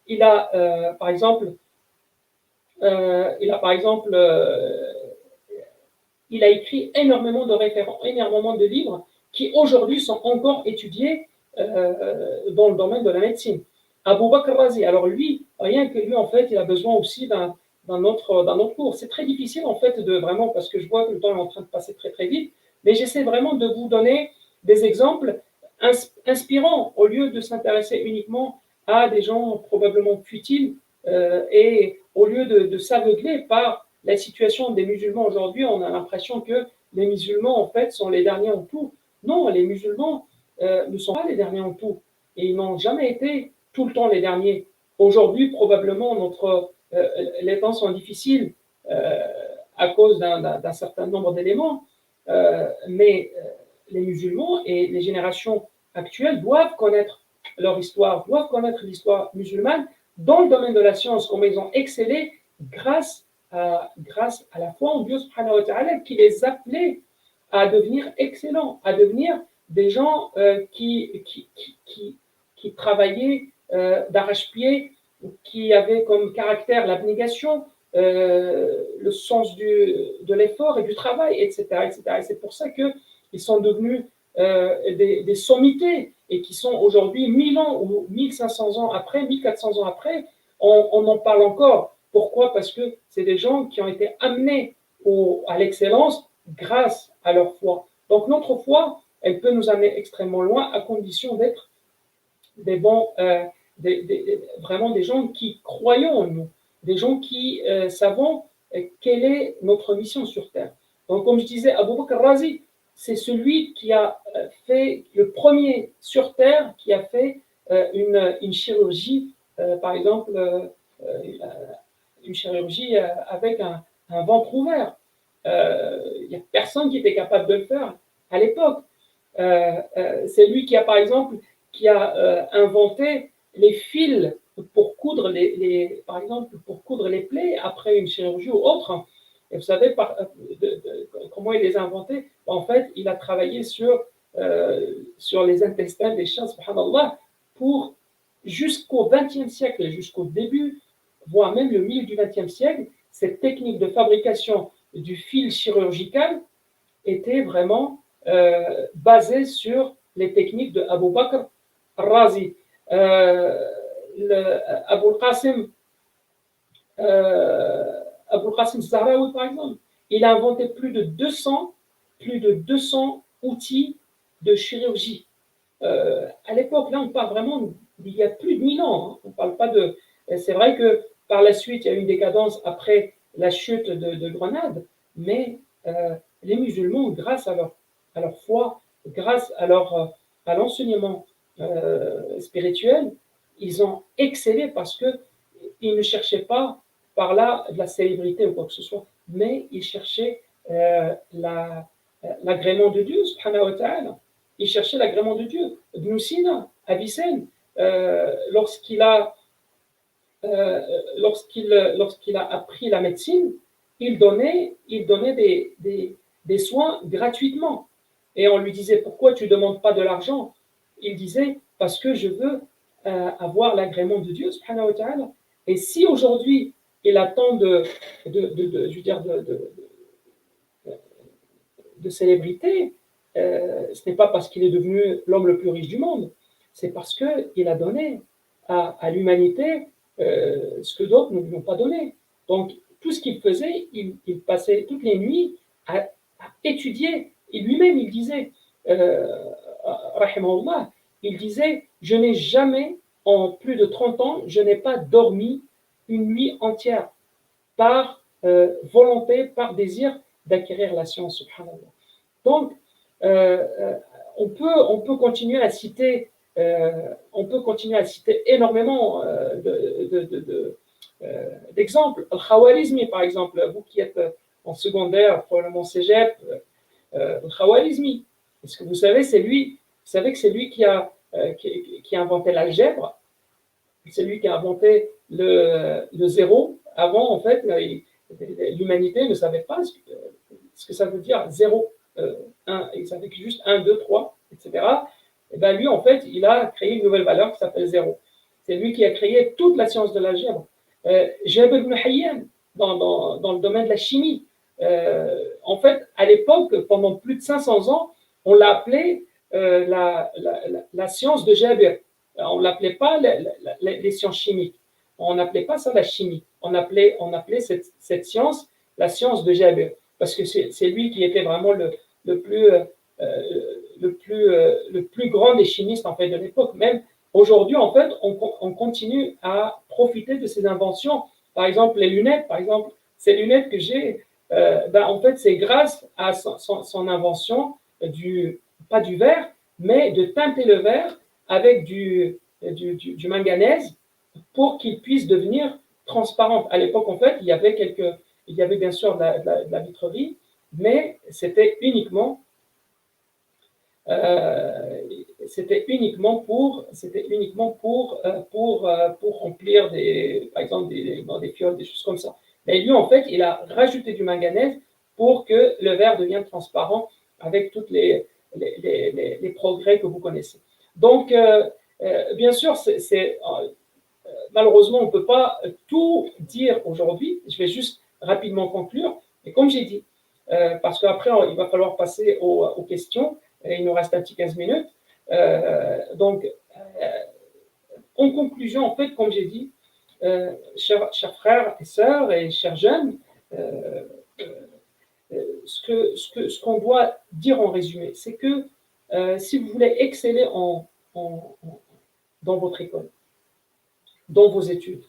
Il a, par exemple, il a écrit énormément de références, énormément de livres qui aujourd'hui sont encore étudiés dans le domaine de la médecine. Abu Bakr Razi, alors lui, rien que lui, en fait, il a besoin aussi d'un autre cours. C'est très difficile, en fait, de vraiment, parce que je vois que le temps est en train de passer très, très vite, mais j'essaie vraiment de vous donner des exemples inspirants au lieu de s'intéresser uniquement à des gens probablement futiles et au lieu de s'aveugler par la situation des musulmans aujourd'hui, on a l'impression que les musulmans, en fait, sont les derniers en tout. Non, les musulmans ne sont pas les derniers en tout. Et ils n'ont jamais été tout le temps les derniers. Aujourd'hui, probablement, les temps sont difficiles à cause d'un certain nombre d'éléments, mais les musulmans et les générations actuelles doivent connaître leur histoire, doivent connaître l'histoire musulmane dans le domaine de la science, comment ils ont excellé grâce à la foi en Dieu subhanahu wa ta'ala, qui les appelait à devenir excellents, à devenir des gens qui travaillaient d'arrache-pied, qui avaient comme caractère l'abnégation, le sens de l'effort et du travail, etc. etc. Et c'est pour ça qu'ils sont devenus des sommités et qui sont aujourd'hui 1000 ans ou 1500 ans après, 1400 ans après, on en parle encore. Pourquoi? Parce que c'est des gens qui ont été amenés à l'excellence grâce à leur foi. Donc notre foi, elle peut nous amener extrêmement loin à condition d'être des bons, vraiment des gens qui croyons en nous, des gens qui savons quelle est notre mission sur Terre. Donc comme je disais, Abu Bakr Razi, c'est celui qui a fait le premier sur Terre qui a fait une chirurgie, par exemple, une chirurgie avec un ventre ouvert. Il n'y a personne qui était capable de le faire à l'époque. C'est lui qui a, par exemple, qui a inventé les fils pour coudre par exemple, pour coudre les plaies après une chirurgie ou autre. Et vous savez comment il les a inventés? En fait, il a travaillé sur les intestins des chiens, subhanallah, pour jusqu'au XXe siècle, jusqu'au début, voire même le milieu du XXe siècle, cette technique de fabrication du fil chirurgical était vraiment basée sur les techniques de Abu Bakr Razi. Abul Qasim Abul Qasim Zahraoui, par exemple, il a inventé plus de 200 outils de chirurgie. À l'époque, là, on parle vraiment d'il y a plus de 1000 ans. Hein. On parle pas de. C'est vrai que par la suite, il y a eu une décadence après la chute de Grenade, mais les musulmans, grâce à leur foi, grâce à l'enseignement spirituel, ils ont excellé parce qu'ils ne cherchaient pas par là de la célébrité ou quoi que ce soit, mais ils cherchaient l'agrément de Dieu, subhanahu wa ta'ala. Ils cherchaient l'agrément de Dieu. Ibn Sina, Avicenne, lorsqu'il a appris la médecine, il donnait des soins gratuitement. Et on lui disait, pourquoi tu ne demandes pas de l'argent? Il disait, parce que je veux avoir l'agrément de Dieu, subhanahu wa ta'ala. Et si aujourd'hui, il attend de célébrité, ce n'est pas parce qu'il est devenu l'homme le plus riche du monde, c'est parce qu'il a donné à l'humanité ce que d'autres ne lui ont pas donné. Donc, tout ce qu'il faisait, il passait toutes les nuits à étudier. Et lui-même, il disait, rahimahullah, il disait, je n'ai jamais, en plus de 30 ans, je n'ai pas dormi une nuit entière par volonté, par désir d'acquérir la science, subhanallah. Donc, on peut continuer à citer énormément d'exemples. Al-Khawarizmi, par exemple, vous qui êtes en secondaire, probablement cégep, Al-Khawarizmi, est-ce que vous savez, vous savez que c'est lui qui a inventé l'algèbre, c'est lui qui a inventé le zéro. Avant, en fait, l'humanité ne savait pas ce que ça veut dire zéro. 1, il savait que juste 1, 2, 3, etc. Et bien lui, en fait, il a créé une nouvelle valeur qui s'appelle 0. C'est lui qui a créé toute la science de l'algèbre. Jabir ibn Hayyan, dans le domaine de la chimie. En fait, à l'époque, pendant plus de 500 ans, on l'a appelé la science de Jabir. On ne l'appelait pas les sciences chimiques. On n'appelait pas ça la chimie. On appelait cette science la science de Jabir. Parce que c'est lui qui était vraiment le plus, le plus grand des chimistes en fait, de l'époque. Même aujourd'hui, en fait, on continue à profiter de ces inventions. Par exemple, les lunettes, par exemple, ces lunettes que j'ai, en fait, c'est grâce à son invention pas du verre, mais de teinter le verre avec du manganèse pour qu'il puisse devenir transparent. À l'époque, en fait, il y avait bien sûr de la vitrerie, mais euh, pour remplir par exemple dans des fioles, des choses comme ça. Mais lui, en fait, il a rajouté du manganèse pour que le verre devienne transparent avec tous les progrès que vous connaissez. Donc, bien sûr, malheureusement, on ne peut pas tout dire aujourd'hui. Je vais juste rapidement conclure. Et comme j'ai dit, parce qu'après, il va falloir passer aux questions. Et il nous reste un petit 15 minutes. Donc, en conclusion, en fait, comme j'ai dit, chers frères et sœurs et chers jeunes, ce qu'on doit dire en résumé, c'est que si vous voulez exceller dans votre école, dans vos études,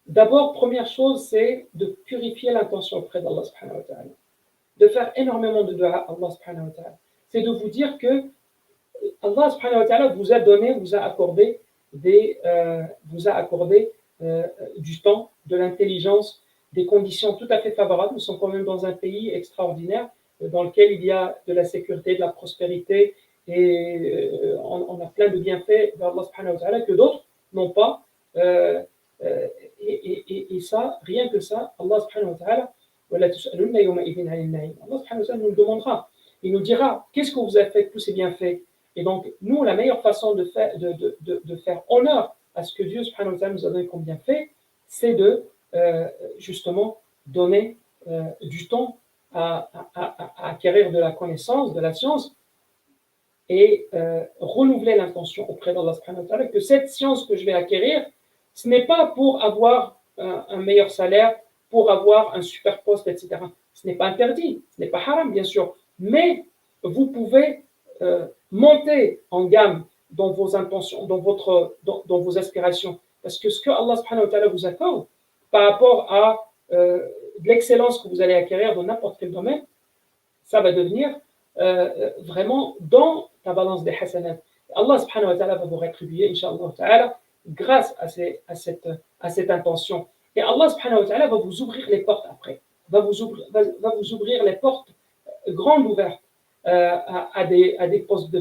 d'abord, première chose, c'est de purifier l'intention auprès d'Allah subhanahu wa ta'ala, de faire énormément de dua à Allah subhanahu wa ta'ala. C'est de vous dire que Allah subhanahu wa ta'ala vous a donné, vous a accordé du temps, de l'intelligence, des conditions tout à fait favorables. Nous sommes quand même dans un pays extraordinaire dans lequel il y a de la sécurité, de la prospérité et on a plein de bienfaits d'Allah subhanahu wa ta'ala que d'autres n'ont pas. Euh, et ça, rien que ça, Allah subhanahu wa ta'ala, Allah subhanahu wa ta'ala nous le demandera. Il nous dira, qu'est-ce que vous avez fait de tous ces bienfaits? Et donc, nous, la meilleure façon de faire honneur à ce que Dieu subhanahu wa ta'ala nous a donné comme bienfait, c'est de justement donner du temps à acquérir de la connaissance, de la science, et renouveler l'intention auprès d'Allah subhanahu wa ta'ala que cette science que je vais acquérir, ce n'est pas pour avoir un meilleur salaire, pour avoir un super poste, etc. Ce n'est pas interdit, ce n'est pas haram, bien sûr, mais vous pouvez monter en gamme dans vos intentions, dans vos aspirations. Parce que ce que Allah subhanahu wa ta'ala vous accorde par rapport à l'excellence que vous allez acquérir dans n'importe quel domaine, ça va devenir vraiment dans ta balance des hasanat. Allah subhanahu wa ta'ala va vous rétribuer, inshallah ta'ala, grâce à cette intention. Et Allah subhanahu wa ta'ala va vous ouvrir les portes après, va vous ouvrir les portes grandes ouvertes à des postes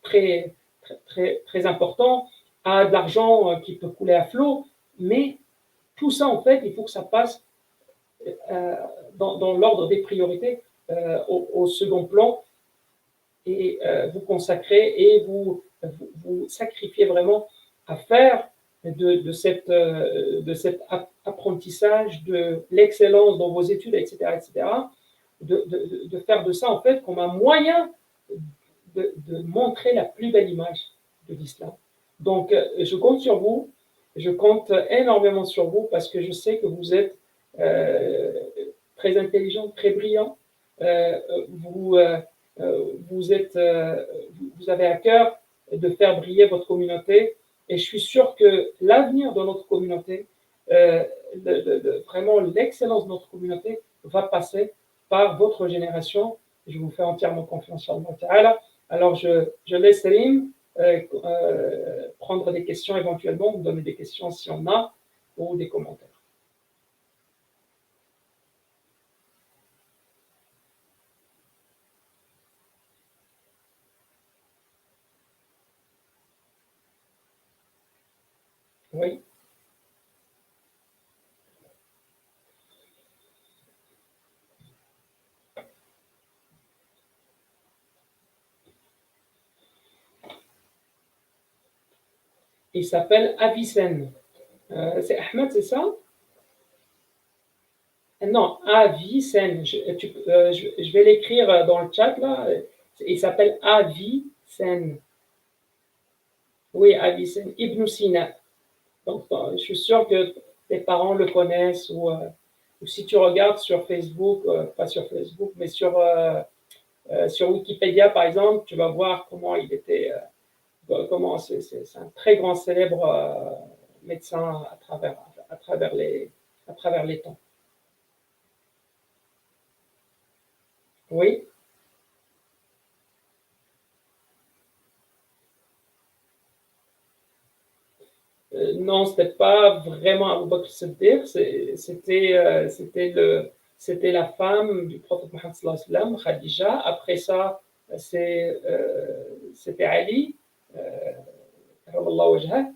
très, très, très, très importants, à de l'argent qui peut couler à flot, mais tout ça, en fait, il faut que ça passe dans l'ordre des priorités au second plan et vous consacrez et vous sacrifiez vraiment à faire de cet apprentissage, de l'excellence dans vos études, etc., de faire de ça en fait comme un moyen de montrer la plus belle image de l'islam. Donc, je compte sur vous, je compte énormément sur vous parce que je sais que vous êtes très intelligent, très brillant. Vous, vous avez à cœur de faire briller votre communauté et je suis sûr que l'avenir de notre communauté, vraiment l'excellence de notre communauté va passer par votre génération. Je vous fais entièrement confiance en Allah. Alors je laisse Rim prendre des questions éventuellement, vous donner des questions si on a ou des commentaires. Oui. Il s'appelle Avicenne. C'est Ahmed, c'est ça? Non, Avicenne. Je vais l'écrire dans le chat là. Il s'appelle Avicenne. Oui, Avicenne, Ibn Sina. Donc, je suis sûr que tes parents le connaissent ou si tu regardes sur Facebook, pas sur Facebook, mais sur Wikipédia, par exemple, tu vas voir comment il était, comment c'est un très grand célèbre médecin à travers, les, à travers les temps. Oui, non, c'était pas vraiment Abu Bakr Siddiq, c'était la femme du prophète Mohammed sallallahu alayhi wa sallam, Khadija. Après ça, c'était Ali, karramallahu wajhah.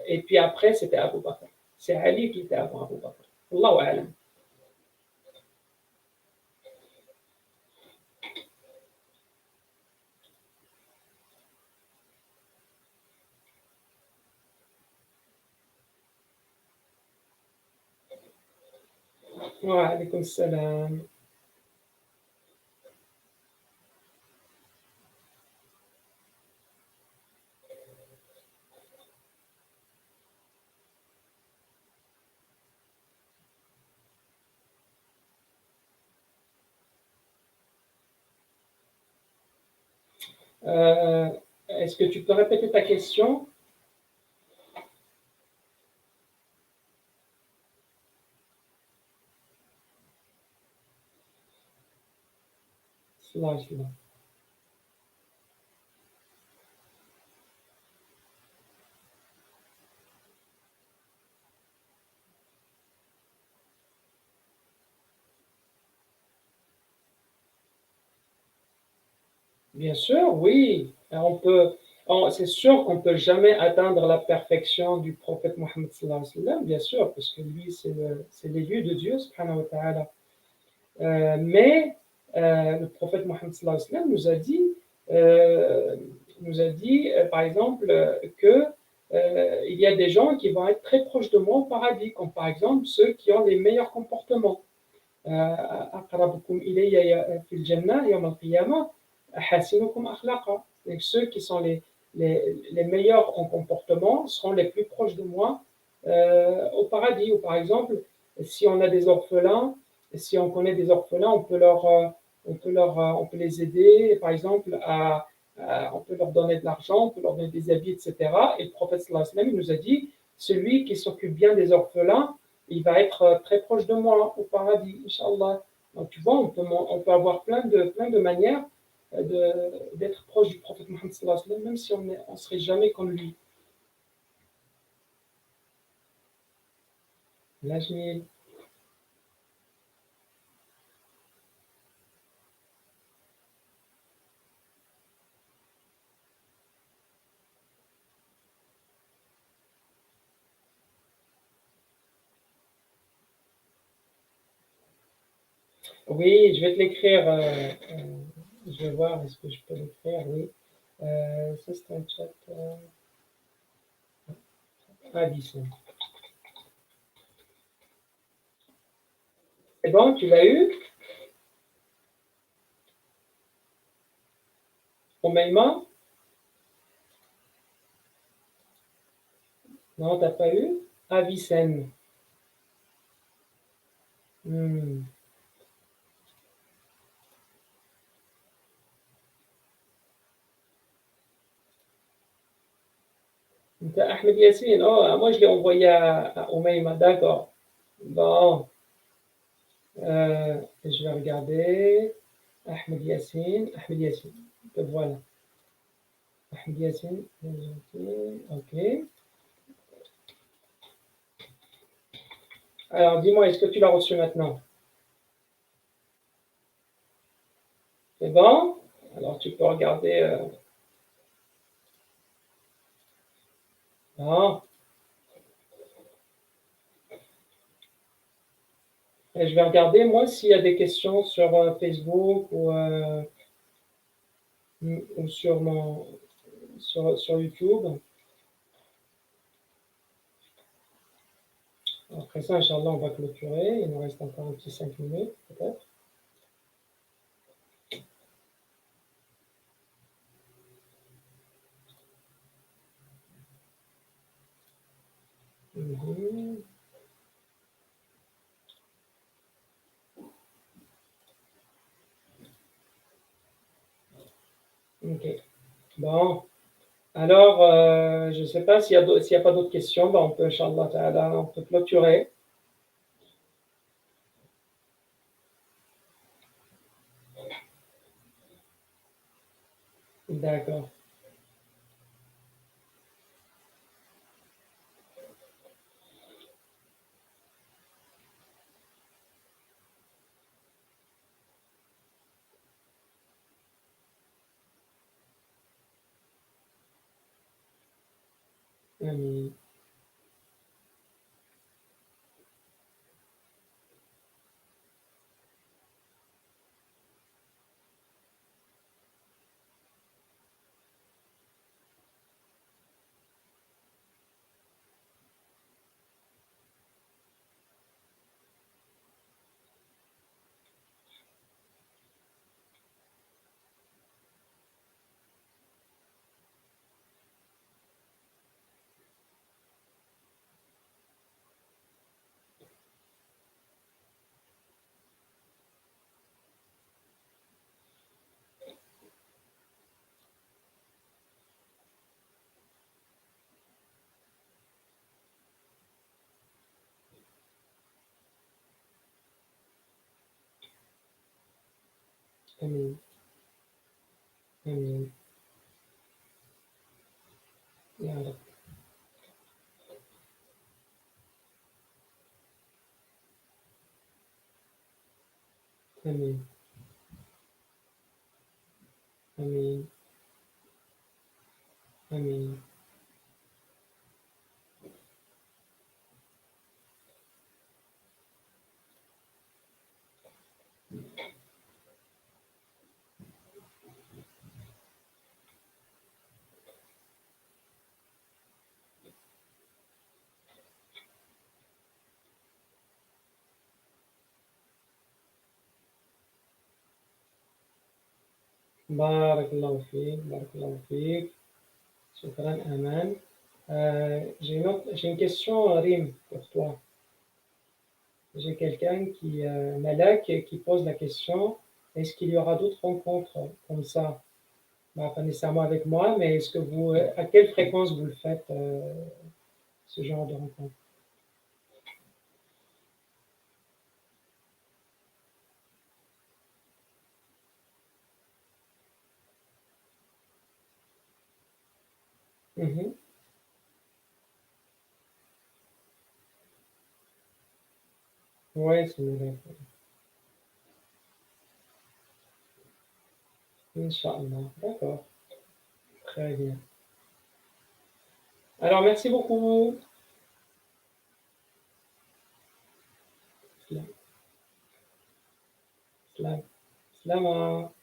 Et puis après, c'était Abu Bakr. C'est Ali qui était avant Abu Bakr. Allahu a'lam. Wa alaykum salam. Euh, Est-ce que tu peux répéter ta question? Sallallahu alayhi wa sallam. Bien sûr, oui. C'est sûr qu'on peut jamais atteindre la perfection du prophète Mohammed sallallahu alayhi wa sallam, bien sûr, parce que lui, c'est l'élu de Dieu, subhanahu wa ta'ala. Mais le prophète Mohammed sallallahu alayhi wa sallam euh, nous a dit par exemple, que il y a des gens qui vont être très proches de moi au paradis, comme par exemple ceux qui ont les meilleurs comportements. أقربكم إلي في الجنة يوم القيامة أحاسنكم أخلاقا. Donc ceux qui sont les meilleurs en comportement seront les plus proches de moi au paradis. Ou par exemple, si on a des orphelins, si on connaît des orphelins, on peut les aider, par exemple, on peut leur donner de l'argent, on peut leur donner des habits, etc. Et le prophète sallallahu alayhi wa sallam, il nous a dit, celui qui s'occupe bien des orphelins, il va être très proche de moi au paradis, Inch'Allah. Donc tu vois, on peut avoir plein de manières d'être proche du prophète Mohammed sallallahu alayhi wa sallam, même si on ne serait jamais comme lui. Najmi. Oui, je vais te l'écrire. Je vais voir, est-ce que je peux l'écrire? Oui. Ça, c'est un chat. Radisson. C'est bon, tu l'as eu? Romaïma? Non, t'as pas eu? Avicenne. Hmm. T'as Ahmed Yassine. Oh, moi, je l'ai envoyé à Romaïma. D'accord. Bon. Je vais regarder. Ahmed Yassine. Ahmed Yassine. Te voilà. Ahmed Yassine. Ok. Alors, dis-moi, est-ce que tu l'as reçu maintenant? C'est bon? Alors, tu peux regarder. Non. Et je vais regarder, moi, s'il y a des questions sur Facebook ou sur YouTube. Après ça, Inch'Allah, on va clôturer. Il nous reste encore un petit 5 minutes, peut-être. OK. Bon, alors, je ne sais pas s'il y a pas d'autres questions, ben, on peut inch'Allah ta'ala, on peut clôturer. D'accord. Amin, amin, amin. Ya Rab. Amin, amin, amin. Barakallahu fiik, barakallahu fiik. Shukran, Aman. J'ai une question, Rim, pour toi. J'ai quelqu'un Malak, qui pose la question, est-ce qu'il y aura d'autres rencontres comme ça? Bah, pas nécessairement avec moi, mais est-ce que à quelle fréquence vous le faites, ce genre de rencontre? Mhm. Ouais, c'est Malak. Inch'Allah. D'accord. Très bien. Alors, merci beaucoup. Salam. Salam. Salam.